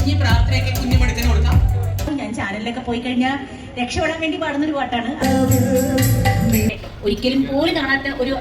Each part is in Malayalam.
കുഞ്ഞു പ്രാർത്ഥനയൊക്കെ കുഞ്ഞുമെടുത്തിന് കൊടുക്കാം. ഞാൻ ചാനലിലൊക്കെ പോയി കഴിഞ്ഞാൽ രക്ഷപ്പെടാൻ വേണ്ടി പാടുന്നൊരു പാട്ടാണ്. ഒരിക്കലും പോലും കാണാത്ത ഒരു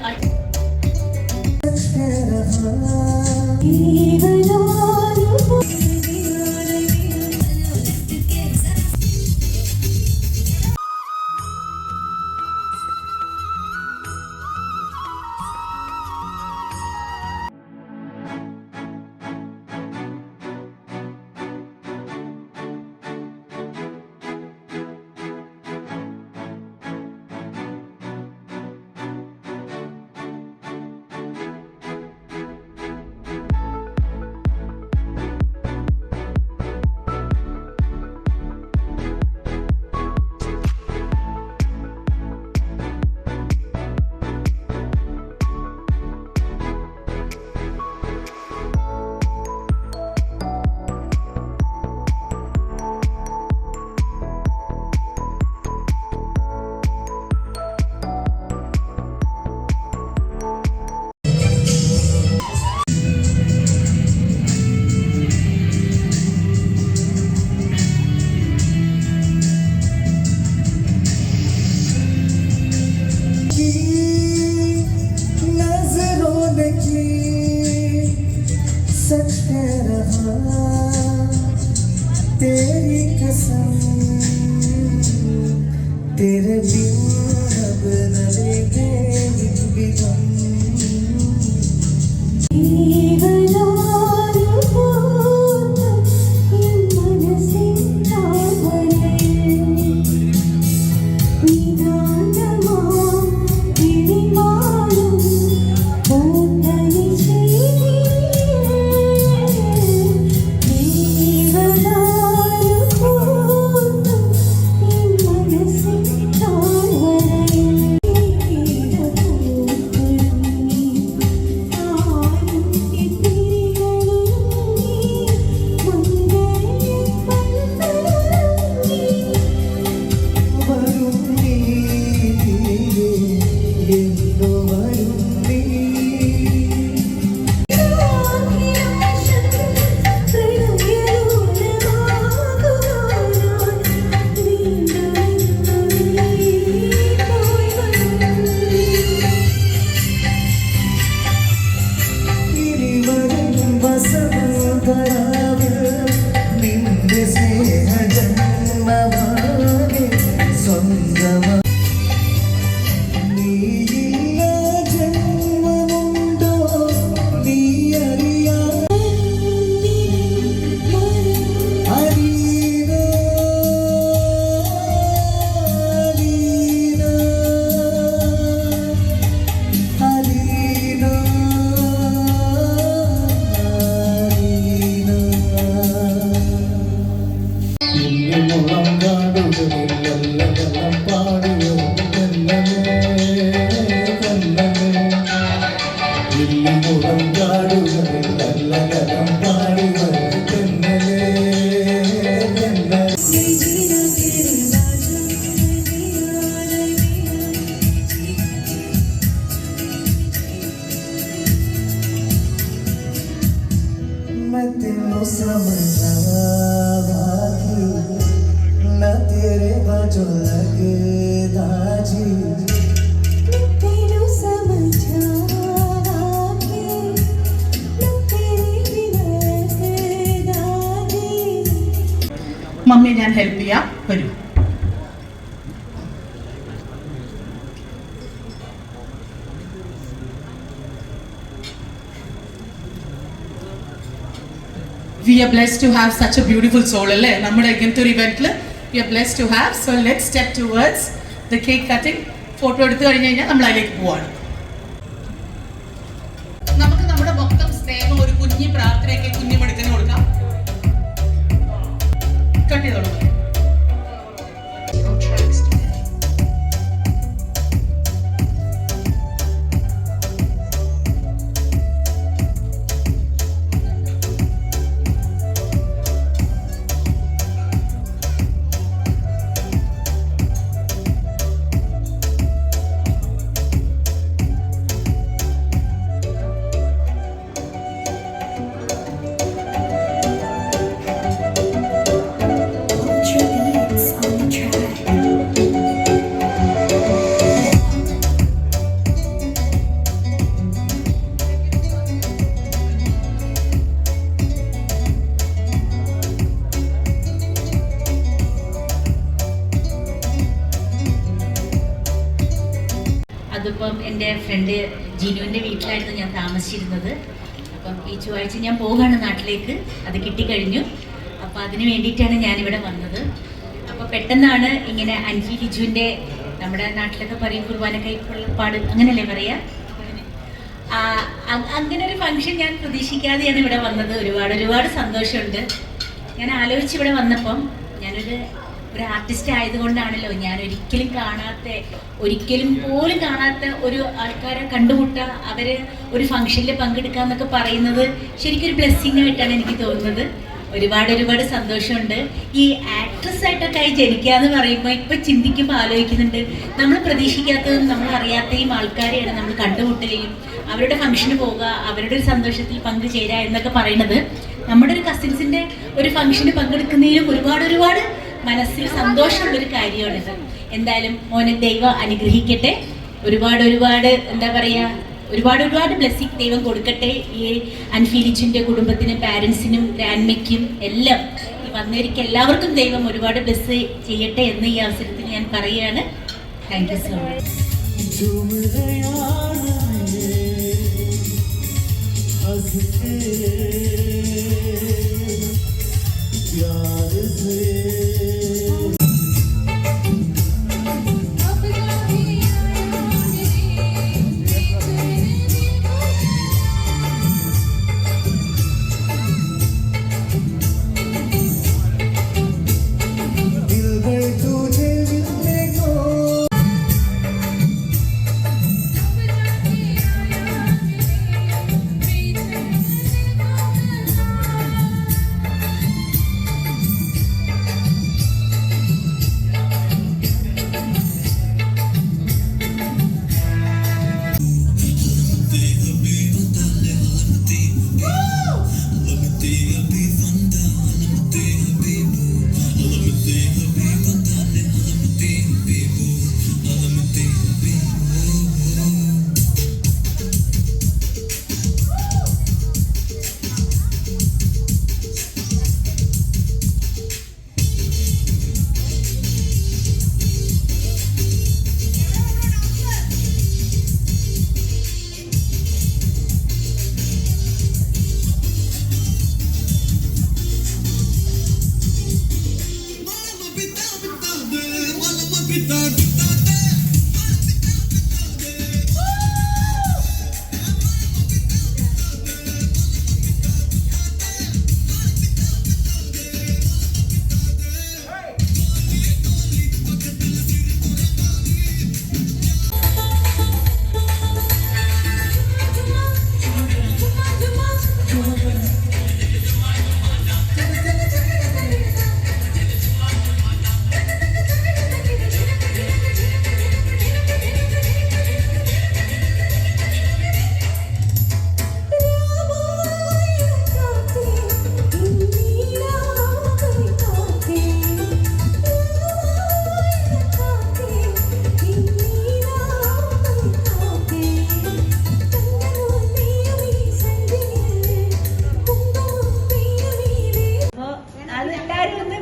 तेरी कसम तेरे बिन अब न लेंगे भी हम മമ്മി ഞാൻ ഹെൽപ്പ് ചെയ്യാം, വരൂ. We are blessed to have such a beautiful soul, അല്ലേ? നമ്മുടെ ഇങ്ങനത്തെ ഒരു ഇവന്റിൽ we are blessed to have. So let's step towards the cake cutting. Photo എടുത്തു കഴിഞ്ഞ് കഴിഞ്ഞാൽ നമ്മൾ അതിലേക്ക് പോവാണ്. നമുക്ക് നമ്മുടെ മൊത്തം സ്നേഹം ഒരു കുഞ്ഞു പ്രാർത്ഥനയൊക്കെ കുഞ്ഞുമെടുത്തിന് കൊടുക്കാം. കട്ട് ചെയ്തോളൂ. അപ്പം എൻ്റെ ഫ്രണ്ട് ജിനുവിൻ്റെ വീട്ടിലായിരുന്നു ഞാൻ താമസിച്ചിരുന്നത്. അപ്പം ഈ ചൊവ്വാഴ്ച ഞാൻ പോവുകയാണ് നാട്ടിലേക്ക്, അത് കിട്ടിക്കഴിഞ്ഞു. അപ്പോൾ അതിന് വേണ്ടിയിട്ടാണ് ഞാനിവിടെ വന്നത്. അപ്പോൾ പെട്ടെന്നാണ് ഇങ്ങനെ അൻഫി ലിജുവിൻ്റെ, നമ്മുടെ നാട്ടിലൊക്കെ പറയും കുർബാന കൈപ്പാട്, അങ്ങനെയല്ലേ പറയാ, അങ്ങനെ ഒരു ഫംഗ്ഷൻ ഞാൻ പ്രതീക്ഷിക്കാതെയാണ് ഇവിടെ വന്നത്. ഒരുപാട് സന്തോഷമുണ്ട്. ഞാൻ ആലോചിച്ച് ഇവിടെ വന്നപ്പം ഞാനൊരു ആർട്ടിസ്റ്റ് ആയതുകൊണ്ടാണല്ലോ ഞാൻ ഒരിക്കലും പോലും കാണാത്ത ഒരു ആൾക്കാരെ കണ്ടുമുട്ടുക, അവര് ഒരു ഫംഗ്ഷനിൽ പങ്കെടുക്കുക എന്നൊക്കെ പറയുന്നത് ശരിക്കും ഒരു ബ്ലെസ്സിങ് ആയിട്ടാണ് എനിക്ക് തോന്നുന്നത്. ഒരുപാട് സന്തോഷമുണ്ട്. ഈ ആക്ട്രസ് ആയിട്ടൊക്കെ ജനിക്കുക എന്ന് പറയുമ്പോൾ ഇപ്പൊ ചിന്തിക്കുമ്പോൾ ആലോചിക്കുന്നുണ്ട്, നമ്മൾ പ്രതീക്ഷിക്കാത്തതും നമ്മൾ അറിയാത്തയും ആൾക്കാരെയാണ് നമ്മൾ കണ്ടുമുട്ടുകയും അവരുടെ ഫംഗ്ഷന് പോവുക, അവരുടെ ഒരു സന്തോഷത്തിൽ പങ്കുചേരുക എന്നൊക്കെ പറയുന്നത് നമ്മുടെ ഒരു കസിൻസിന്റെ ഒരു ഫംഗ്ഷന് പങ്കെടുക്കുന്നതിലും ഒരുപാട് മനസ്സിൽ സന്തോഷമുള്ളൊരു കാര്യമാണിത്. എന്തായാലും മോനെ ദൈവം അനുഗ്രഹിക്കട്ടെ. ഒരുപാട് എന്താ പറയാ, ഒരുപാട് ബ്ലെസ്സിങ് ദൈവം കൊടുക്കട്ടെ ഈ അൻഫി ലിജുവിന്റെ കുടുംബത്തിനും പാരൻസിനും ഗ്രാൻഡ്മയ്ക്കും എല്ലാം. ഈ വന്നവർക്ക് എല്ലാവർക്കും ദൈവം ഒരുപാട് ബ്ലെസ് ചെയ്യട്ടെ എന്ന് ഈ അവസരത്തിൽ ഞാൻ പറയുകയാണ്. Thank you so much.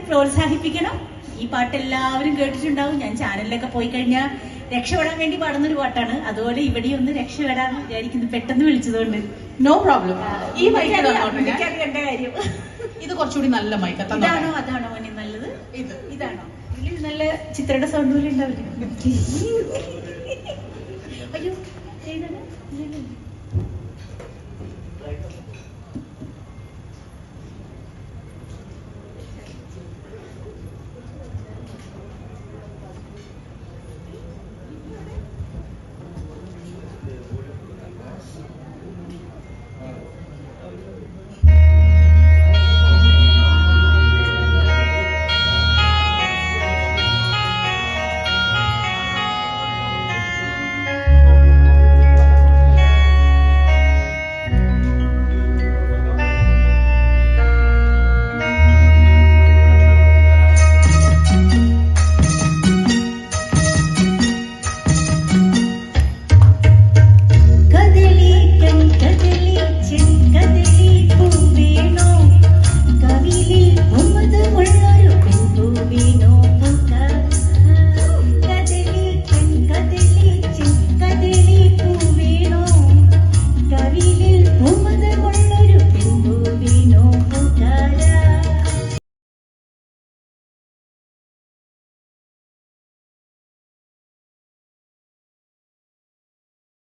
പ്രോത്സാഹിപ്പിക്കണം. ഈ പാട്ട് എല്ലാവരും കേട്ടിട്ടുണ്ടാവും. ഞാൻ ചാനലിലൊക്കെ പോയി കഴിഞ്ഞാൽ രക്ഷപ്പെടാൻ വേണ്ടി പാടുന്നൊരു പാട്ടാണ്. അതുപോലെ ഇവിടെ ഒന്ന് രക്ഷപ്പെടാന്ന് വിചാരിക്കുന്നു, പെട്ടെന്ന് വിളിച്ചതുകൊണ്ട്. No problem. ഈ എന്റെ കാര്യം ഇത് കുറച്ചുകൂടി നല്ല മൈക്ക്. ഇതാണോ അതാണോ മോനെ നല്ലത്? ഇതാണോ? ഇതിൽ നല്ല ചിത്രയുടെ സൗണ്ട് പോലെ ഉണ്ടാവില്ല. അയ്യോ